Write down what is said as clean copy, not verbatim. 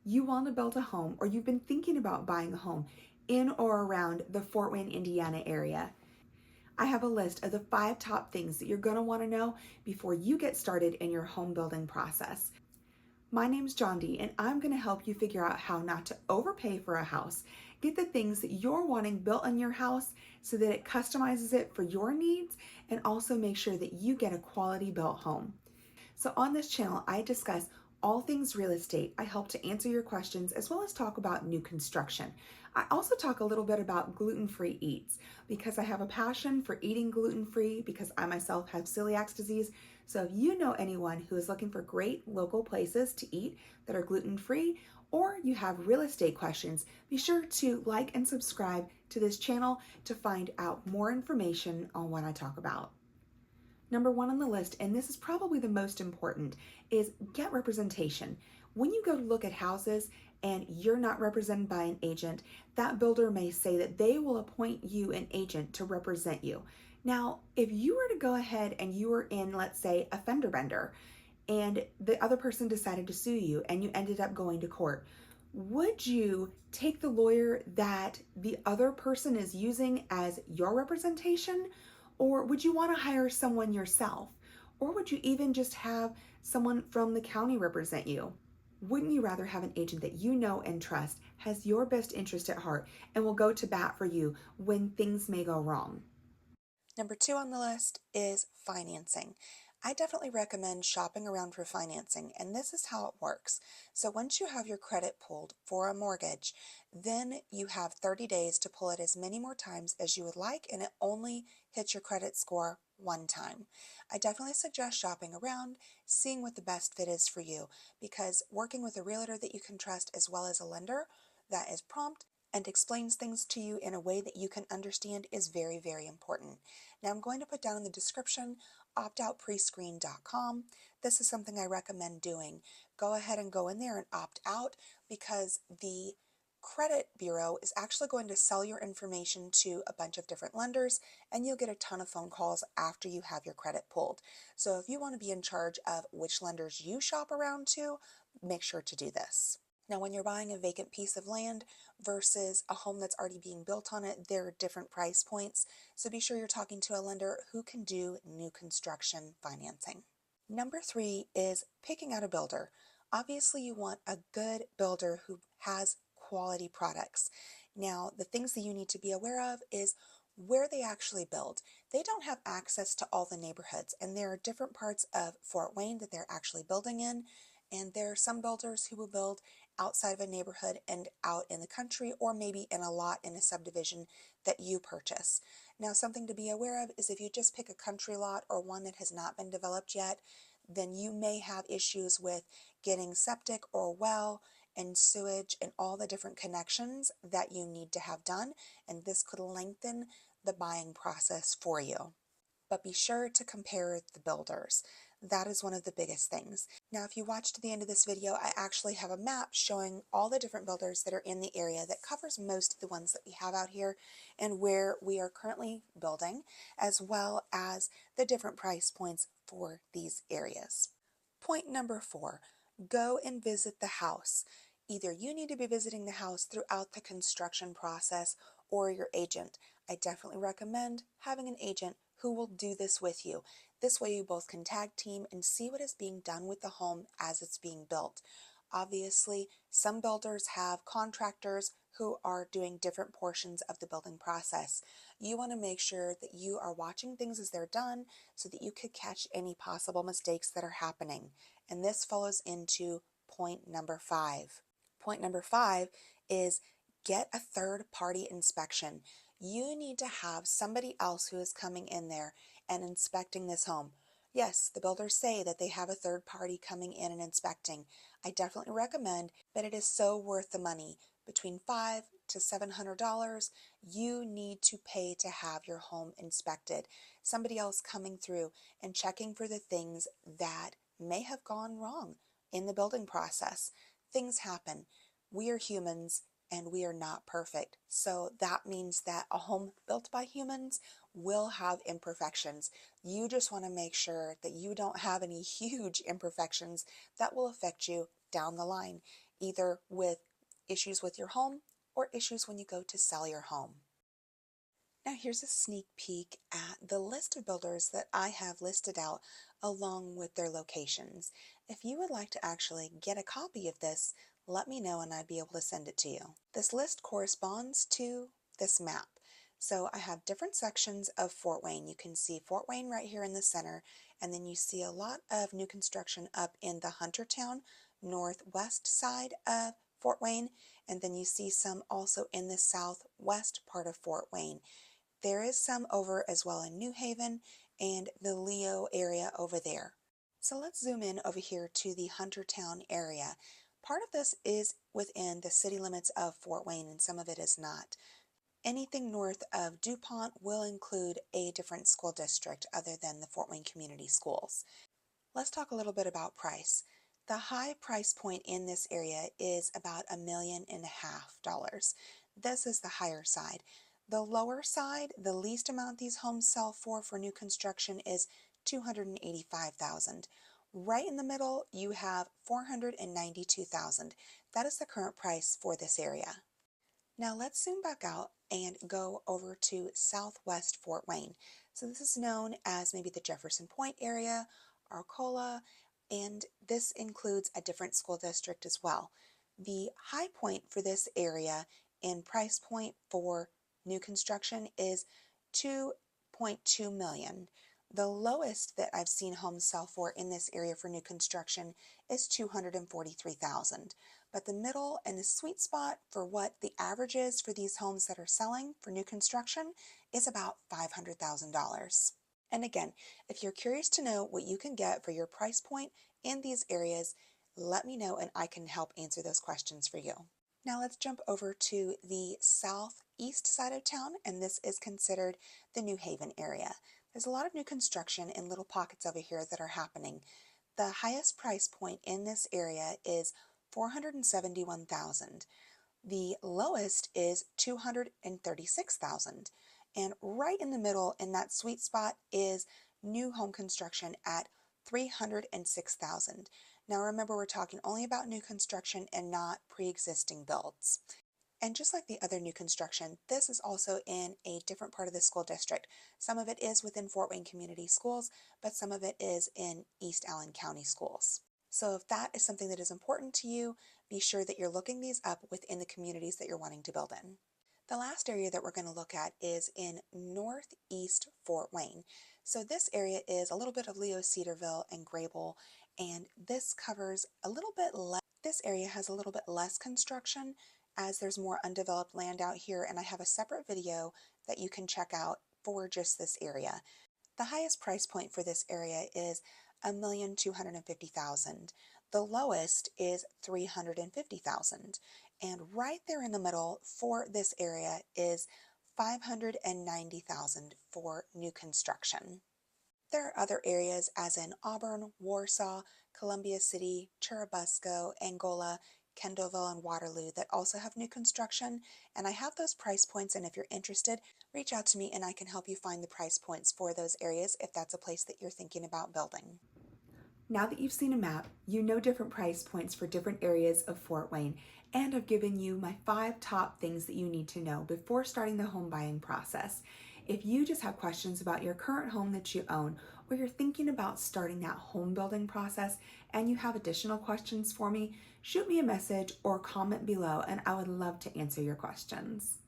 You want to build a home or you've been thinking about buying a home in or around the Fort Wayne, Indiana area, I have a list of the 5 top things that you're going to want to know before you get started in your home building process. My name's John D, and I'm going to help you figure out how not to overpay for a house, get the things that you're wanting built in your house so that it customizes it for your needs, and also make sure that you get a quality built home. So on this channel, I discuss all things real estate. I help to answer your questions as well as talk about new construction. I also talk a little bit about gluten-free eats because I have a passion for eating gluten-free because I myself have celiac disease. So if you know anyone who is looking for great local places to eat that are gluten-free, or you have real estate questions, be sure to like and subscribe to this channel to find out more information on what I talk about. Number 1 on the list, and this is probably the most important, is get representation. When you go to look at houses and you're not represented by an agent, that builder may say that they will appoint you an agent to represent you. Now, if you were to go ahead and you were in, let's say, a fender bender, and the other person decided to sue you and you ended up going to court, would you take the lawyer that the other person is using as your representation? Or would you want to hire someone yourself? Or would you even just have someone from the county represent you? Wouldn't you rather have an agent that you know and trust, has your best interest at heart, and will go to bat for you when things may go wrong? Number 2 on the list is financing. I definitely recommend shopping around for financing, and this is how it works. So once you have your credit pulled for a mortgage, then you have 30 days to pull it as many more times as you would like, and it only hits your credit score one time. I definitely suggest shopping around, seeing what the best fit is for you, because working with a realtor that you can trust as well as a lender that is prompt and explains things to you in a way that you can understand is very, very important. Now I'm going to put down in the description optoutprescreen.com. This is something I recommend doing. Go ahead and go in there and opt out because the credit bureau is actually going to sell your information to a bunch of different lenders and you'll get a ton of phone calls after you have your credit pulled. So if you want to be in charge of which lenders you shop around to, make sure to do this. Now, when you're buying a vacant piece of land versus a home that's already being built on it, there are different price points. So be sure you're talking to a lender who can do new construction financing. Number 3 is picking out a builder. Obviously, you want a good builder who has quality products. Now, the things that you need to be aware of is where they actually build. They don't have access to all the neighborhoods, and there are different parts of Fort Wayne that they're actually building in. And there are some builders who will build outside of a neighborhood and out in the country, or maybe in a lot in a subdivision that you purchase. Now, something to be aware of is if you just pick a country lot or one that has not been developed yet, then you may have issues with getting septic or well and sewage and all the different connections that you need to have done, and this could lengthen the buying process for you. But be sure to compare the builders. That is one of the biggest things. Now, if you watch to the end of this video, I actually have a map showing all the different builders that are in the area that covers most of the ones that we have out here and where we are currently building, as well as the different price points for these areas. Point number 4, go and visit the house. Either you need to be visiting the house throughout the construction process or your agent. I definitely recommend having an agent who will do this with you. This way you both can tag team and see what is being done with the home as it's being built. Obviously, some builders have contractors who are doing different portions of the building process. You want to make sure that you are watching things as they're done so that you could catch any possible mistakes that are happening. And this follows into point number 5. Point number 5 is get a third-party inspection. You need to have somebody else who is coming in there and inspecting this home. Yes, the builders say that they have a third party coming in and inspecting. I definitely recommend, but it is so worth the money. Between $500 to $700, you need to pay to have your home inspected. Somebody else coming through and checking for the things that may have gone wrong in the building process. Things happen. We are humans and we are not perfect. So that means that a home built by humans will have imperfections. You just want to make sure that you don't have any huge imperfections that will affect you down the line. either with issues with your home or issues when you go to sell your home. Now here's a sneak peek at the list of builders that I have listed out along with their locations. If you would like to actually get a copy of this, let me know and I'd be able to send it to you. This list corresponds to this map. So I have different sections of Fort Wayne. You can see Fort Wayne right here in the center, and then you see a lot of new construction up in the Huntertown northwest side of Fort Wayne, and then you see some also in the southwest part of Fort Wayne. There is some over as well in New Haven and the Leo area over there. So let's zoom in over here to the Huntertown area. Part of this is within the city limits of Fort Wayne and some of it is not. Anything north of DuPont will include a different school district other than the Fort Wayne Community Schools. Let's talk a little bit about price. The high price point in this area is about $1.5 million. This is the higher side. The lower side, the least amount these homes sell for new construction is $285,000. Right in the middle, you have $492,000. That is the current price for this area. Now let's zoom back out and go over to southwest Fort Wayne. So this is known as maybe the Jefferson Point area, Arcola, and this includes a different school district as well. The high point for this area in price point for new construction is $2.2 million. The lowest that I've seen homes sell for in this area for new construction is $243,000. But the middle and the sweet spot for what the average is for these homes that are selling for new construction is about $500,000. And again, if you're curious to know what you can get for your price point in these areas, let me know and I can help answer those questions for you. Now let's jump over to the southeast side of town, and this is considered the New Haven area. There's a lot of new construction in little pockets over here that are happening. The highest price point in this area is $471,000. The lowest is $236,000. And right in the middle in that sweet spot is new home construction at $306,000. Now remember, we're talking only about new construction and not pre-existing builds. And just like the other new construction, this is also in a different part of the school district. Some of it is within Fort Wayne Community Schools, but some of it is in East Allen County Schools. So if that is something that is important to you, be sure that you're looking these up within the communities that you're wanting to build in. The last area that we're going to look at is in northeast Fort Wayne. So this area is a little bit of Leo Cedarville and Grable, and this covers a little bit less. This area has a little bit less construction as there's more undeveloped land out here, and I have a separate video that you can check out for just this area. The highest price point for this area is $1,250,000. The lowest is $350,000. And right there in the middle for this area is $590,000 for new construction. There are other areas as in Auburn, Warsaw, Columbia City, Churubusco, Angola, Kendallville, and Waterloo that also have new construction, and I have those price points, and if you're interested, reach out to me and I can help you find the price points for those areas if that's a place that you're thinking about building. Now that you've seen a map, you know different price points for different areas of Fort Wayne, and I've given you my 5 top things that you need to know before starting the home buying process. If you just have questions about your current home that you own, or you're thinking about starting that home building process and you have additional questions for me, shoot me a message or comment below and I would love to answer your questions.